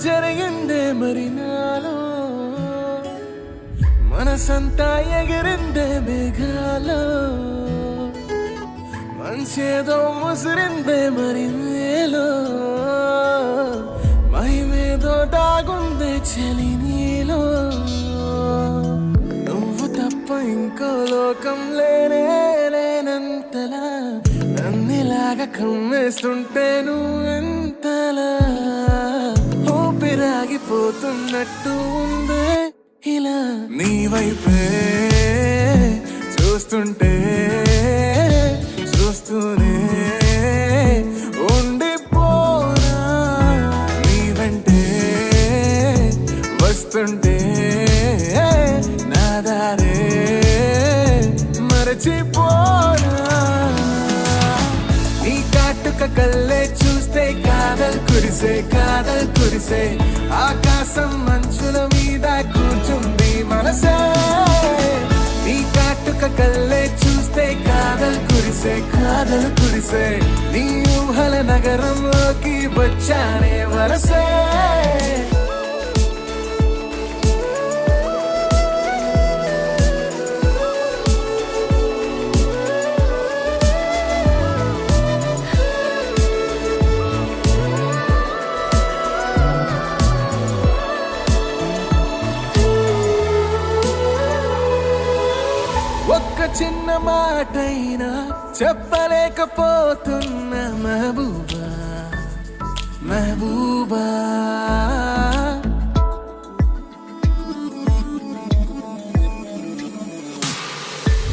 జరిగిందే మరి నాలో మనసంతా ఎగిరిందే మేఘాలో మనసేదో ముసిరిందే మరి మేలో మహిమేదో దాగుందే చలి నీలో నువ్వు తప్ప ఇంకో లోకం లేనే లేనంతలా నన్నిలాగా కమ్మేస్తుంటే నువ్వెంతలా ఊపిరాగిపోతున్నట్టు ఉందే ఇలా నీ వైపే చూస్తుంటే చూస్తూనే ఉండిపోనా నీ వెంటే వస్తుంటే నా దారే మరచిపోనా నీ కాటుక కళ్ళే చూస్తే కాదల్ కురిసే ఆకాశం మంచుల మీద కూర్చుంది మనసే నీ కాటుక కళ్ళే చూస్తే కాదల్ కురిసే నీ ఊహల నగరంలోకి వచ్చానే వరసే ఒక్క చిన్న మాటైనా చెప్పలేకపోతున్న మహబూబా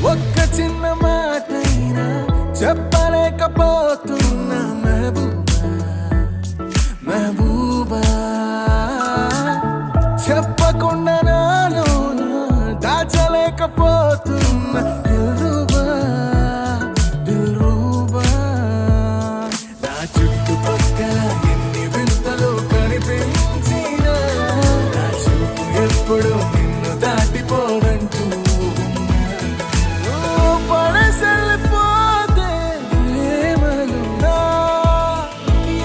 ఒక్క చిన్న మాటైనా చెప్పలేకపోతున్న మహబూబా చెప్పకుండా నాలోన దాచలేకపోతున్న దిల్రూబా నా చుట్టుపక్కల ఎన్ని వింతలు కనిపించినా నా చూపు ఎప్పుడు నిన్ను దాటిపోదంటూ పడసలిపోతే ప్రేమలున్నా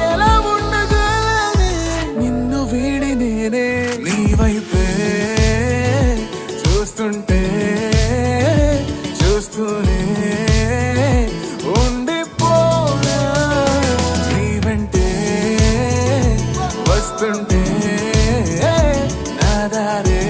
ఎలా ఉండగలనే నిన్ను వీడి నేనే నీ వైపే చూస్తుంటే చూస్తూనే ఉండిపోనా నీ వెంటే వస్తుంటే నా దారే